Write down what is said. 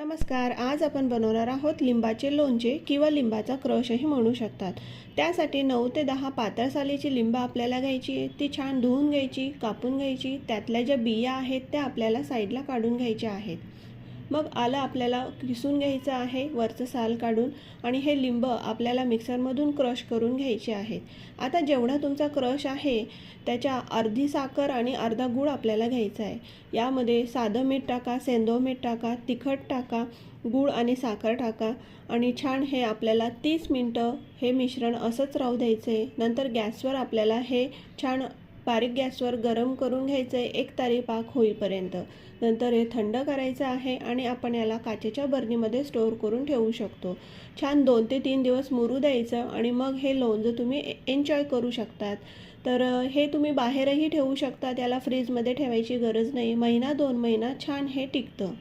नमस्कार. आज आपण बनवणार आहोत लिंबाचे लोणचे किंवा लिंबाचा क्रशही म्हणू शकतात. त्यासाठी 9 ते 10 पातळ सालीची लिंब आपल्याला घ्यायची आहे. ती छान धुवून घ्यायची, कापून घ्यायची. त्यातल्या ज्या बिया आहेत त्या आपल्याला साईडला काढून घ्यायच्या आहेत. मग आलं आपल्याला किसून घ्यायचं आहे वरचं साल काढून आणि हे लिंब आपल्याला मिक्सरमधून क्रश करून घ्यायचे आहेत. आता जेवढा तुमचा क्रश आहे त्याच्या अर्धी साखर आणि अर्धा गूळ आपल्याला घ्यायचा आहे. यामध्ये साधं मीठ टाका, सेंधव मीठ टाका, तिखट टाका, गूळ आणि साखर टाका आणि छान हे आपल्याला 30 मिनटं हे मिश्रण असंच राहू द्यायचं आहे. नंतर गॅसवर आपल्याला हे छान बारीक गॅसवर गरम करून घ्यायचं आहे एक तारी पाक होईपर्यंत. नंतर हे थंड करायचं आहे आणि आपण याला काचेच्या बरणीमध्ये स्टोअर करून ठेवू शकतो. छान 2 ते 3 दिवस मुरू द्यायचं आणि मग हे लोणचं तुम्ही एन्जॉय करू शकतात. तर हे तुम्ही बाहेरही ठेवू शकता, त्याला फ्रीजमध्ये ठेवायची गरज नाही. महिना 2 महिना छान हे टिकतं.